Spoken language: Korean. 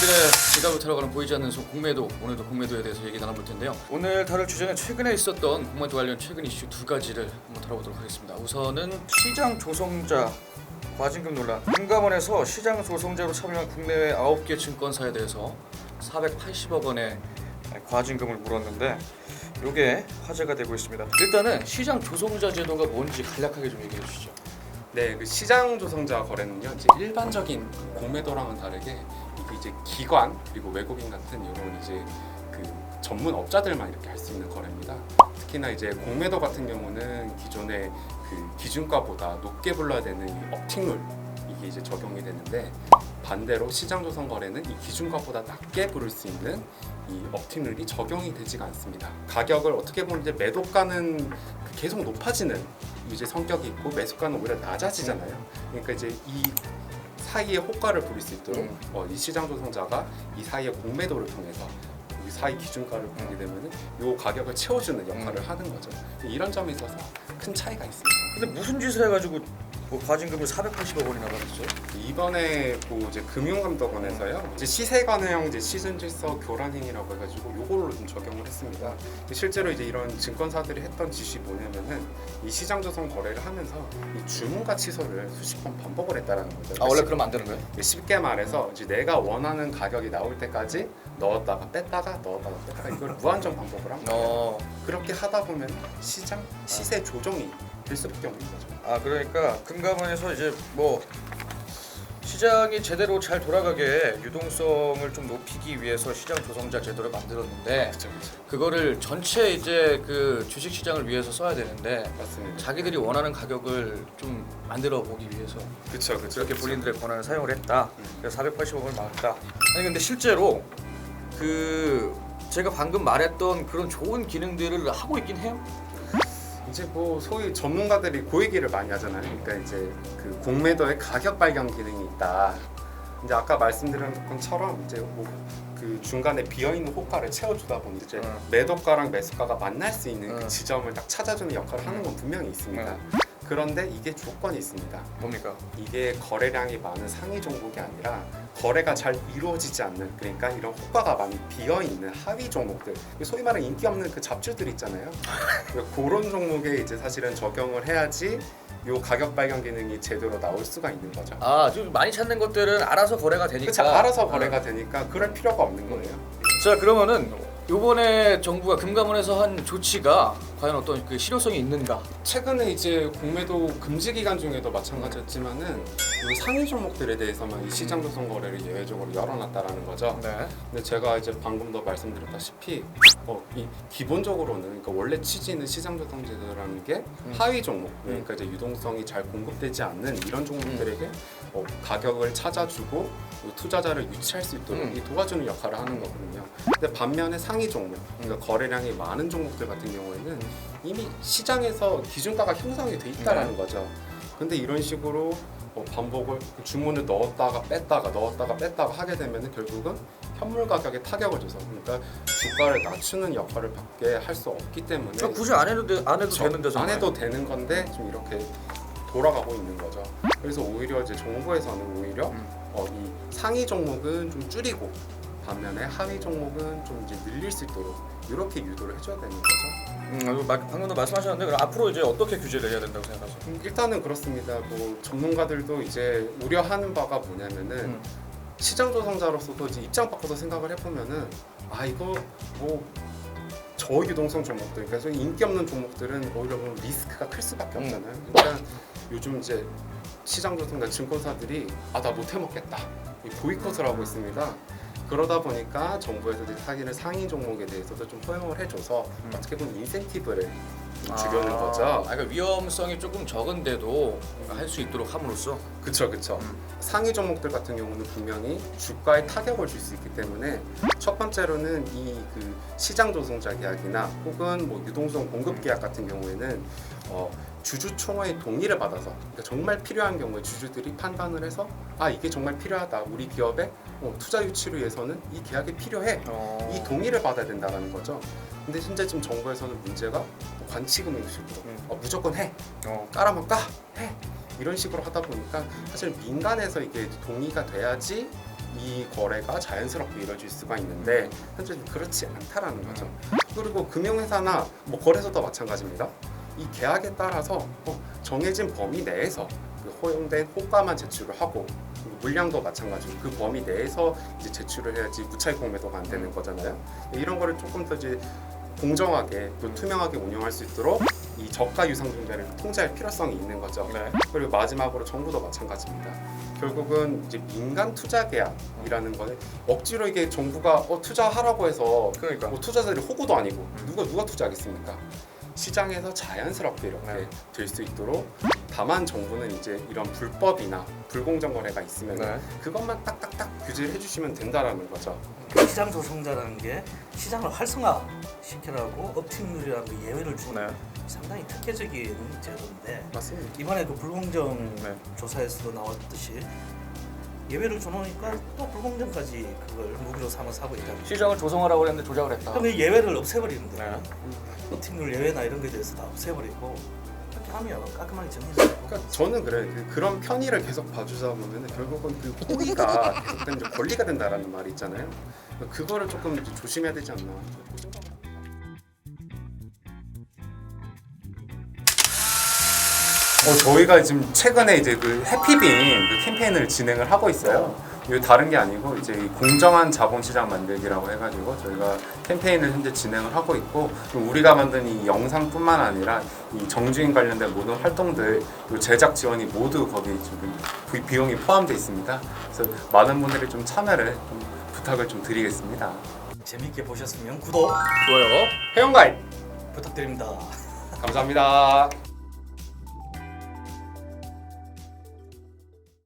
국민들의 이달부터 가는 보이지 않는 공매도, 오늘도 공매도에 대해서 얘기 나눠볼 텐데요. 오늘 다룰 주제는 최근에 있었던 공매도 관련 최근 이슈 두 가지를 한번 다뤄보도록 하겠습니다. 우선은 시장 조성자 과징금 논란. 금감원에서 시장 조성자로 참여한 국내외 9개 증권사에 대해서 480억 원의 과징금을 물었는데 이게 화제가 되고 있습니다. 일단은 시장 조성자 제도가 뭔지 간략하게 좀 얘기해 주시죠. 네, 그 시장 조성자 거래는요, 이제 일반적인 공매도랑은 다르게 이제 기관 그리고 외국인 같은 이런 이제 그 전문 업자들만 이렇게 할 수 있는 거래입니다. 특히나 이제 공매도 같은 경우는 기존의 그 기준가보다 높게 불러야 되는 이 업팅룰 이게 이제 적용이 되는데, 반대로 시장 조성 거래는 이 기준가보다 낮게 부를 수 있는 이 업팅룰이 적용이 되지가 않습니다. 가격을 어떻게 보면 이제 매도가는 계속 높아지는 이제 성격이 있고 매수가는 오히려 낮아지잖아요. 그러니까 이제 이 사이에 호가를 부릴 수 있도록 이 시장 조성자가 이 사이에 공매도를 통해서 이 사이 기준가를 부르게 되면은 이 가격을 채워주는 역할을 하는 거죠. 이런 점에 있어서 큰 차이가 있습니다. 근데 무슨 짓을 해가지고 뭐 과징금을 480억 원이나 받았어요? 이번에 그 이제 금융감독원에서요, 이제 시세관행 이제 시즌 질서 교란행위라고 해가지고 요걸로 좀 적용을 했습니다. 실제로 이제 이런 증권사들이 했던 짓이 뭐냐면은 이 시장 조성 거래를 하면서 이 주문가 취소를 수십 번 반복을 했다라는 거죠. 아 원래 그러면 안 되는 거예요? 쉽게 말해서 이제 내가 원하는 가격이 나올 때까지 넣었다가 뺐다가 이걸 무한정 반복을 한 거예요. 그렇게 하다 보면 시장 시세 조정이 될 수밖에 없는 거죠. 아 그러니까 금감원에서 이제 뭐 시장이 제대로 잘 돌아가게 유동성을 좀 높이기 위해서 시장 조성자 제도를 만들었는데, 그렇죠. 그거를 전체 이제 그 주식 시장을 위해서 써야 되는데 맞습니다. 자기들이 원하는 가격을 좀 만들어 보기 위해서 그렇죠. 그렇게 본인들의 권한을 사용을 했다. 그래서 480억을 막았다. 아니 근데 실제로 그 제가 방금 말했던 그런 좋은 기능들을 하고 있긴 해요. 이제 뭐 소위 전문가들이 그 얘기를 많이 하잖아요. 그러니까 이제 그 공매도에 가격 발견 기능이 있다. 이제 아까 말씀드린 것처럼 이제 뭐 그 중간에 비어 있는 호가를 채워주다 보니 이제 매도가랑 매수가가 만날 수 있는 그 지점을 딱 찾아주는 역할을 하는 건 분명히 있습니다. 그런데 이게 조건이 있습니다. 뭡니까? 이게 거래량이 많은 상위 종목이 아니라 거래가 잘 이루어지지 않는, 그러니까 이런 호가가 많이 비어있는 하위 종목들, 소위 말하는 인기 없는 그 잡주들 있잖아요. 그런 종목에 이제 사실은 적용을 해야지 요 가격 발견 기능이 제대로 나올 수가 있는 거죠. 아, 좀 많이 찾는 것들은 알아서 거래가 되니까. 그렇죠. 알아서 거래가 되니까 그럴 필요가 없는 거예요. 자, 그러면은 이번에 정부가 금감원에서 한 조치가 과연 어떤 그 실효성이 있는가? 최근에 이제 공매도 금지 기간 중에도 마찬가지였지만은 이 상위 종목들에 대해서만 이 시장 조성 거래를 예외적으로 열어놨다라는 거죠. 네. 근데 제가 이제 방금도 말씀드렸다시피 이 기본적으로는, 그러니까 원래 취지는 시장 조성 제도라는 게 하위 종목, 그러니까 이제 유동성이 잘 공급되지 않는 이런 종목들에게 가격을 찾아주고 투자자를 유치할 수 있도록 이 도와주는 역할을 하는 거거든요. 근데 반면에 상위 종목, 그러니까 거래량이 많은 종목들 같은 경우에는 이미 시장에서 기준가가 형성이 돼 있다라는 거죠. 근데 이런 식으로 반복을 주문을 넣었다가 뺐다가 하게 되면은 결국은 현물 가격에 타격을 줘서, 그러니까 주가를 낮추는 역할을 받게 할 수 없기 때문에 굳이 안 해도 되는 데서 안 해도 되는 건데 좀 이렇게 돌아가고 있는 거죠. 그래서 오히려 이제 정부에서는 오히려 이 상위 종목은 좀 줄이고 반면에 하위 종목은 좀 이제 늘릴 수 있도록 이렇게 유도를 해줘야 되는 거죠. 방금도 말씀하셨는데 그럼 앞으로 이제 어떻게 규제를 해야 된다고 생각하세요? 일단은 그렇습니다. 뭐 전문가들도 이제 우려하는 바가 뭐냐면은 시장 조성자로서도 이제 입장 바꿔서 생각을 해보면은 이거 뭐 저유동성 종목들, 그러니까 인기 없는 종목들은 오히려 보면 리스크가 클 수밖에 없잖아요. 그러니까 요즘 이제 시장 조성자 증권사들이 나 못 해먹겠다 보이콧을 하고 있습니다. 그러다 보니까 정부에서 이제 사기는 상위 종목에 대해서도 좀 허용을 해줘서 어떻게 보면 인센티브를 주려는 거죠. 그러니까 위험성이 조금 적은데도 할 수 있도록 함으로써. 그쵸. 상위 종목들 같은 경우는 분명히 주가에 타격을 줄 수 있기 때문에 첫 번째로는 이 그 시장 조성자 계약이나 혹은 뭐 유동성 공급 계약 같은 경우에는 주주총회의 동의를 받아서, 그러니까 정말 필요한 경우에 주주들이 판단을 해서 이게 정말 필요하다, 우리 기업의 투자 유치를 위해서는 이 계약이 필요해, 이 동의를 받아야 된다는 거죠. 근데 현재 지금 정부에서는 문제가 관치금 형식으로 무조건 해, 까라면 까, 해, 이런 식으로 하다 보니까 사실 민간에서 이게 동의가 돼야지 이 거래가 자연스럽게 이루어질 수가 있는데 현재 그렇지 않다라는 거죠. 그리고 금융회사나 뭐 거래소도 마찬가지입니다. 이 계약에 따라서 정해진 범위 내에서 그 허용된 호가만 제출을 하고 물량도 마찬가지로 그 범위 내에서 이제 제출을 해야지 무차익 공매도가 안 되는 거잖아요. 이런 거를 조금 더 이제 공정하게 또 투명하게 운영할 수 있도록 이 저가 유상 중개를 통제할 필요성이 있는 거죠. 네. 그리고 마지막으로 정부도 마찬가지입니다. 결국은 이제 민간 투자 계약이라는 거는 억지로 이게 정부가 투자하라고 해서 그러니까 뭐 투자자들이 호구도 아니고 누가 투자하겠습니까? 시장에서 자연스럽게 이렇게 네. 될 수 있도록 다만 정부는 이제 이런 불법이나 불공정 거래가 있으면 네. 그것만 딱딱딱 규제를 해주시면 된다라는 거죠. 시장 조성자라는 게 시장을 활성화시키라고 업팀률이라는 그 예외를 주는 네. 상당히 특혜적인 제도인데 맞습니다. 이번에 그 불공정 네. 조사에서도 나왔듯이 예외를 줘놓으니까 또 불공정까지 그걸 무기로 삼아서 하고 있다. 시장을 조성하라고 그랬는데 조작을 했다. 그럼 이 예외를 없애버리는 거예요. 네. 업팀률 예외나 이런 거에 대해서 다 없애버리고 그렇게 하면 깔끔하게 정리를 되고. 그러니까 저는 그래요. 그런 편의를 계속 봐주다 보면 결국은 그 호의가 계속된 이제 권리가 된다라는 말이 있잖아요. 그거를 조금 이제 조심해야 되지 않나. 그 생각을 저희가 지금 최근에 이제 그 해피빈 그 캠페인을 진행을 하고 있어요. 이게 다른 게 아니고 이제 이 공정한 자본시장 만들기라고 해가지고 저희가 캠페인을 현재 진행을 하고 있고 우리가 만든 이 영상뿐만 아니라 이 정주행 관련된 모든 활동들 요 제작 지원이 모두 거기 지금 비용이 포함되어 있습니다. 그래서 많은 분들이 좀 참여를 좀 부탁을 좀 드리겠습니다. 재밌게 보셨으면 구독 좋아요. 회원가입 부탁드립니다. 감사합니다.